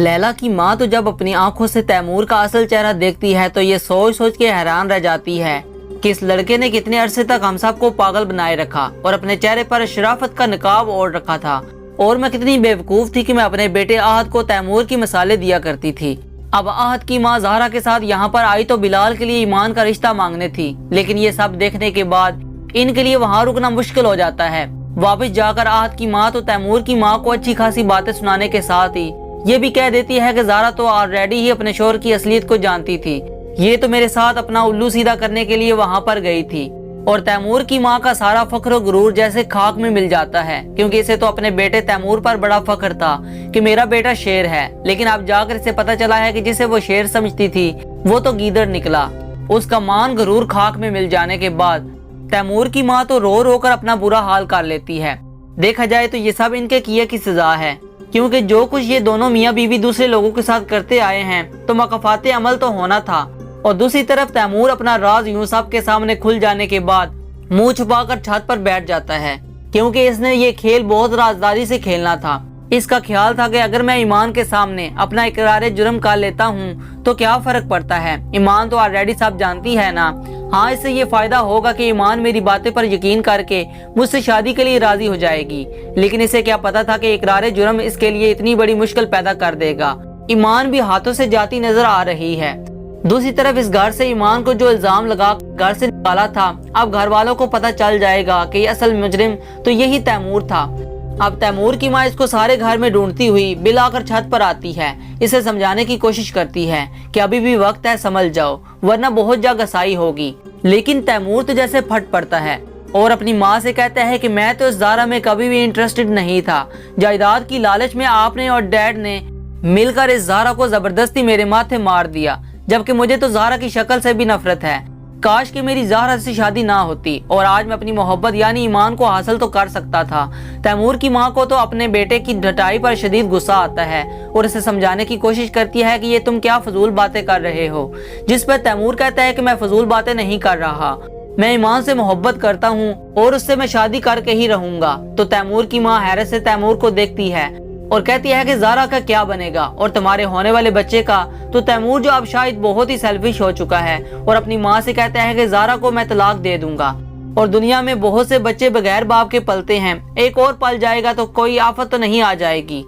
लैला की माँ तो जब अपनी आंखों से तैमूर का असल चेहरा देखती है तो ये सोच सोच के हैरान रह जाती है कि इस लड़के ने कितने अरसे तक हम सबको पागल बनाए रखा और अपने चेहरे पर शराफत का निकाब ओढ़ रखा था। और मैं कितनी बेवकूफ थी कि मैं अपने बेटे आहद को तैमूर की मिसालें दिया करती थी। अब आहद की माँ ज़हरा के साथ यहाँ पर आई तो बिलाल के लिए ईमान का रिश्ता मांगने थी, लेकिन ये सब देखने के बाद इनके लिए वहाँ रुकना मुश्किल हो जाता है। वापस जाकर आहद की माँ तो तैमूर की माँ को अच्छी खासी बातें सुनाने के साथ ही ये भी कह देती है कि ज़हरा तो ऑलरेडी ही अपने शोहर की असलियत को जानती थी, ये तो मेरे साथ अपना उल्लू सीधा करने के लिए वहाँ पर गई थी। और तैमूर की माँ का सारा फख्र गुरूर जैसे खाक में मिल जाता है, क्योंकि इसे तो अपने बेटे तैमूर पर बड़ा फख्र था कि मेरा बेटा शेर है। लेकिन अब जाकर इसे पता चला है कि जिसे वो शेर समझती थी वो तो गीदड़ निकला। उसका मान गुरूर खाक में मिल जाने के बाद तैमूर की माँ तो रो रो कर अपना बुरा हाल कर लेती है। देखा जाए तो ये सब इनके किए की सजा है, क्योंकि जो कुछ ये दोनों मियाँ बीवी दूसरे लोगों के साथ करते आए हैं तो मकफाते अमल तो होना था। और दूसरी तरफ तैमूर अपना राज यूं सब के सामने खुल जाने के बाद मुंह छुपाकर छत पर बैठ जाता है, क्योंकि इसने ये खेल बहुत राजदारी से खेलना था। इसका ख्याल था कि अगर मैं ईमान के सामने अपना इकरार जुर्म कर लेता हूँ तो क्या फर्क पड़ता है, ईमान तो ऑलरेडी सब जानती है ना। हाँ, इससे ये फायदा होगा कि ईमान मेरी बातें पर यकीन करके मुझसे शादी के लिए राजी हो जाएगी। लेकिन इसे क्या पता था कि इकरार जुर्म इसके लिए इतनी बड़ी मुश्किल पैदा कर देगा। ईमान भी हाथों से जाती नजर आ रही है। दूसरी तरफ इस घर से ईमान को जो इल्जाम लगा घर से निकाला था, अब घर वालों को पता चल जाएगा कि असल मुजरिम तो यही तैमूर था। अब तैमूर की माँ इसको सारे घर में ढूंढती हुई बिल आकर छत पर आती है। इसे समझाने की कोशिश करती है कि अभी भी वक्त है, संभल जाओ वरना बहुत जगह घसाई होगी। लेकिन तैमूर तो जैसे फट पड़ता है और अपनी माँ से कहता है कि मैं तो इस ज़ारा में कभी भी इंटरेस्टेड नहीं था। जायदाद की लालच में आपने और डैड ने मिलकर इस ज़ारा को जबरदस्ती मेरे माथे मार दिया, जबकि मुझे तो ज़ारा की शक्ल से भी नफरत है। काश कि मेरी ज़हरा से शादी ना होती और आज मैं अपनी मोहब्बत यानी ईमान को हासिल तो कर सकता था। तैमूर की माँ को तो अपने बेटे की ढटाई पर शदीद गुस्सा आता है और इसे समझाने की कोशिश करती है कि ये तुम क्या फजूल बातें कर रहे हो, जिस पर तैमूर कहता है कि मैं फजूल बातें नहीं कर रहा, मैं ईमान से मोहब्बत करता हूँ और उससे मैं शादी करके ही रहूंगा। तो तैमूर की माँ हैरत से तैमूर को देखती है और कहती है कि ज़ारा का क्या बनेगा और तुम्हारे होने वाले बच्चे का। तो तैमूर जो अब शायद बहुत ही सेल्फिश हो चुका है और अपनी माँ से कहता है कि ज़ारा को मैं तलाक दे दूंगा। और दुनिया में बहुत से बच्चे बगैर बाप के पलते हैं, एक और पल जाएगा तो कोई आफत तो नहीं आ जाएगी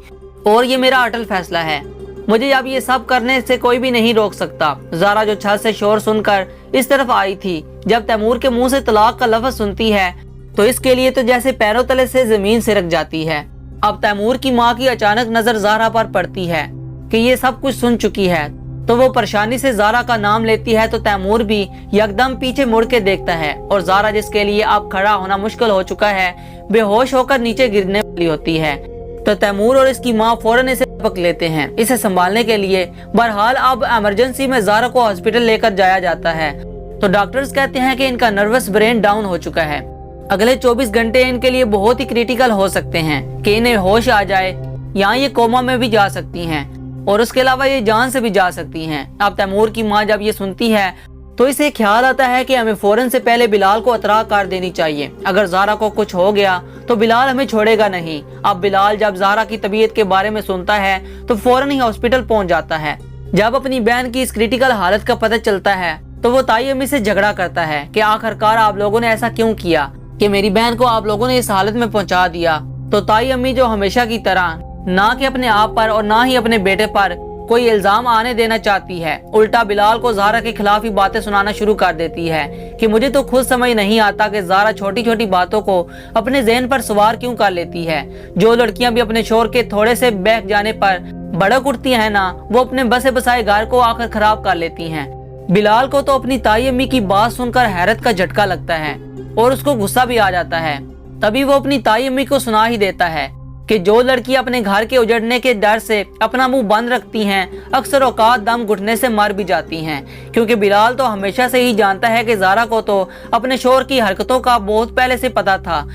और ये मेरा अटल फैसला है, मुझे अब ये सब करने से कोई भी नहीं रोक सकता। ज़ारा जो छत से शोर सुनकर इस तरफ आई थी, जब तैमूर के मुंह से तलाक का लफ्ज़ सुनती है तो इसके लिए तो जैसे पैरों तले से जमीन सिरक जाती है। अब तैमूर की माँ की अचानक नजर ज़ारा पर पड़ती है कि ये सब कुछ सुन चुकी है, तो वो परेशानी से ज़ारा का नाम लेती है। तो तैमूर भी यकदम पीछे मुड़ के देखता है और ज़ारा, जिसके लिए अब खड़ा होना मुश्किल हो चुका है, बेहोश होकर नीचे गिरने वाली होती है। तो तैमूर और इसकी माँ फौरन इसे पकड़ लेते हैं इसे संभालने के लिए। बहरहाल अब इमरजेंसी में ज़ारा को हॉस्पिटल लेकर जाया जाता है। तो डॉक्टर्स कहते हैं कि इनका नर्वस ब्रेन डाउन हो चुका है, अगले 24 घंटे इनके लिए बहुत ही क्रिटिकल हो सकते हैं कि इन्हें होश आ जाए या ये कोमा में भी जा सकती हैं और उसके अलावा ये जान से भी जा सकती हैं। अब तैमूर की माँ जब ये सुनती है तो इसे ख्याल आता है कि हमें फौरन से पहले बिलाल को अतरा कर देनी चाहिए। अगर ज़ारा को कुछ हो गया तो बिलाल हमें छोड़ेगा नहीं। अब बिलाल जब ज़ारा की तबीयत के बारे में सुनता है तो फौरन ही हॉस्पिटल पहुंच जाता है। जब अपनी बहन की इस क्रिटिकल हालत का पता चलता है तो वो ताई अम्मी से झगड़ा करता है कि आखिरकार आप लोगों ने ऐसा क्यों किया कि मेरी बहन को आप लोगों ने इस हालत में पहुंचा दिया। तो ताई अम्मी जो हमेशा की तरह ना कि अपने आप पर और ना ही अपने बेटे पर कोई इल्जाम आने देना चाहती है, उल्टा बिलाल को ज़ारा के खिलाफ ही बातें सुनाना शुरू कर देती है कि मुझे तो खुद समझ नहीं आता कि ज़ारा छोटी छोटी बातों को अपने ज़हन पर सवार क्यों कर लेती है। जो लड़कियां भी अपने शोहर के थोड़े से बहक जाने पर भड़क उठती हैं ना, वो अपने बसे बसाए घर को आकर खराब कर लेती हैं। बिलाल को तो अपनी ताई अम्मी की बात सुनकर हैरत का झटका लगता है और उसको गुस्सा भी आ जाता है। तभी वो अपनी ताई अम्मी को सुना ही देता है कि जो लड़की अपने घर के उजड़ने के डर से अपना मुंह बंद रखती हैं, अक्सर औकात दम घुटने से मर भी जाती हैं। क्योंकि बिलाल तो हमेशा से ही जानता है कि ज़ारा को तो अपने शोहर की हरकतों का बहुत पहले से पता था,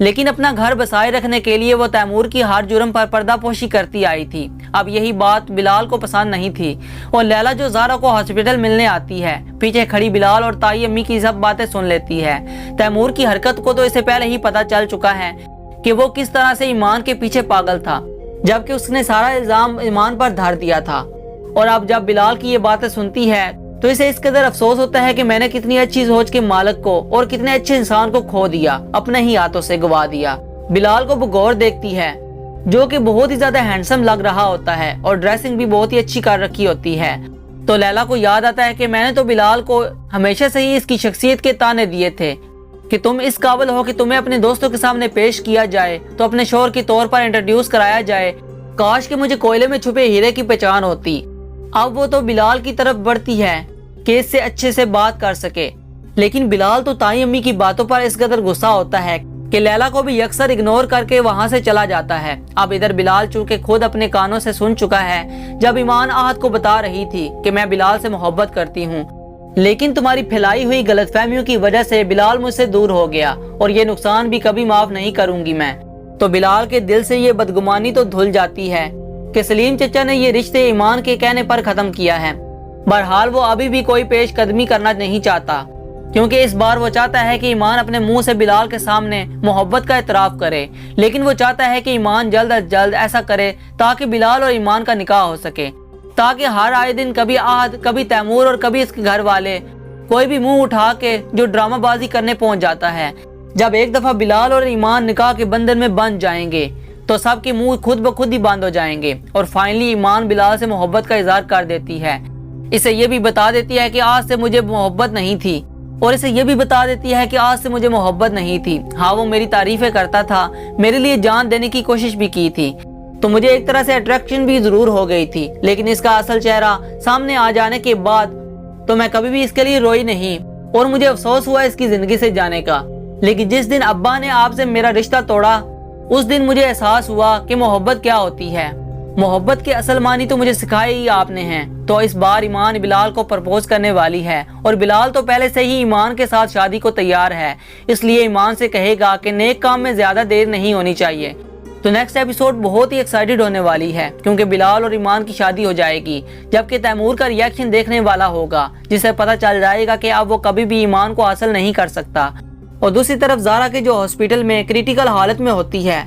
लेकिन अपना घर बसाए रखने के लिए वो तैमूर की हर जुर्म पर पर्दापोशी करती आई थी। अब यही बात बिलाल को पसंद नहीं थी और लैला जो ज़ारा को हॉस्पिटल मिलने आती है, पीछे खड़ी बिलाल और ताई अम्मी की सब बातें सुन लेती है। तैमूर की हरकत को तो इसे पहले ही पता चल चुका है कि वो किस तरह से ईमान के पीछे पागल था। जबकि उसने सारा इल्जाम ईमान पर धर दिया था। और अब जब बिलाल की ये बातें सुनती है तो इसे इस कदर अफसोस होता है कि मैंने कितनी अच्छी सोच के मालिक को और कितने अच्छे इंसान को खो दिया, अपने ही हाथों से गवा दिया। बिलाल को बगौर देखती है जो कि बहुत ही ज्यादा हैंडसम लग रहा होता है और ड्रेसिंग भी बहुत ही अच्छी कर रखी होती है। तो लैला को याद आता है कि मैंने तो बिलाल को हमेशा से ही इसकी शख्सियत के ताने दिए थे कि तुम इस काबिल हो कि तुम्हें अपने दोस्तों के सामने पेश किया जाए, तो अपने शोहर के तौर पर इंट्रोड्यूस कराया जाए। काश कि मुझे कोयले में छुपे हीरे की पहचान होती। अब वो तो बिलाल की तरफ बढ़ती है कि इससे अच्छे से बात कर सके, लेकिन बिलाल तो ताई अम्मी की बातों पर इस कदर गुस्सा होता है कि लैला को भी अक्सर इग्नोर करके वहां से चला जाता है। अब इधर बिलाल चूंकि खुद अपने कानों से सुन चुका है जब ईमान आहत को बता रही थी कि मैं बिलाल से मोहब्बत करती हूँ, लेकिन तुम्हारी फैलाई हुई गलतफहमियों की वजह से बिलाल मुझसे दूर हो गया और ये नुकसान भी कभी माफ नहीं करूंगी मैं। तो बिलाल के दिल से ये बदगुमानी तो धुल जाती है कि सलीम चचा ने ये रिश्ते ईमान के कहने पर खत्म किया है। बहरहाल वो अभी भी कोई पेश कदमी करना नहीं चाहता, क्योंकि इस बार वो चाहता है कि ईमान अपने मुंह से बिलाल के सामने मोहब्बत का इतराफ करे, लेकिन वो चाहता है कि ईमान जल्द अज जल्द ऐसा करे ताकि बिलाल और ईमान का निकाह हो सके, ताकि हर आए दिन कभी आहद, कभी तैमूर और कभी इसके घर वाले कोई भी मुंह उठा के जो ड्रामाबाजी करने पहुंच जाता है। जब एक दफा बिलाल और ईमान निकाह के बंधन में बंध जाएंगे तो सबके मुंह खुद ब खुद ही बंद हो जाएंगे और फाइनली ईमान बिलाल से मोहब्बत का इजहार कर देती है। इसे ये भी बता देती है कि आज से मुझे मोहब्बत नहीं थी, और इसे ये भी बता देती है कि आज से मुझे मोहब्बत नहीं थी। हाँ, वो मेरी तारीफें करता था, मेरे लिए जान देने की कोशिश भी की थी, तो मुझे एक तरह से अट्रैक्शन भी जरूर हो गई थी, लेकिन इसका असल चेहरा सामने आ जाने के बाद तो मैं कभी भी इसके लिए रोई नहीं और मुझे अफसोस हुआ इसकी जिंदगी से जाने का। लेकिन जिस दिन अब्बा ने आपसे मेरा रिश्ता तोड़ा उस दिन मुझे एहसास हुआ कि मोहब्बत क्या होती है। मोहब्बत के असल मानी तो मुझे सिखाए ही आपने हैं। तो इस बार ईमान बिलाल को प्रपोज करने वाली है और बिलाल तो पहले से ही ईमान के साथ शादी को तैयार है, इसलिए ईमान से कहेगा कि नेक काम में ज्यादा देर नहीं होनी चाहिए। तो नेक्स्ट एपिसोड बहुत ही एक्साइटेड होने वाली है, क्योंकि बिलाल और ईमान की शादी हो जाएगी, जबकि तैमूर का रिएक्शन देखने वाला होगा, जिससे पता चल जाएगा कि अब वो कभी भी ईमान को हासिल नहीं कर सकता। और दूसरी तरफ ज़ारा के जो हॉस्पिटल में क्रिटिकल हालत में होती है।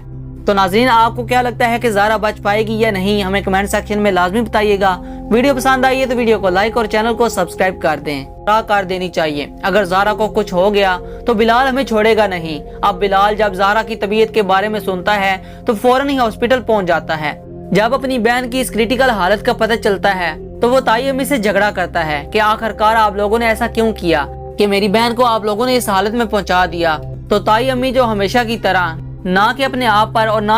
तो नाज़रीन, आपको क्या लगता है कि ज़ारा बच पाएगी या नहीं, हमें कमेंट सेक्शन में लाजमी बताइएगा। वीडियो पसंद आई है तो वीडियो को लाइक और चैनल को सब्सक्राइब कर दें, कर देनी चाहिए। अगर ज़ारा को कुछ हो गया तो बिलाल हमें छोड़ेगा नहीं। अब बिलाल जब ज़ारा की तबीयत के बारे में सुनता है तो फौरन ही हॉस्पिटल पहुंच जाता है। जब अपनी बहन की इस क्रिटिकल हालत का पता चलता है तो वो ताई अम्मी से झगड़ा करता है कि आखिरकार आप लोगों ने ऐसा क्यों किया कि मेरी बहन को आप लोगों ने इस हालत में पहुंचा दिया। तो ताई अम्मी जो हमेशा की तरह ना कि अपने आप पर और ना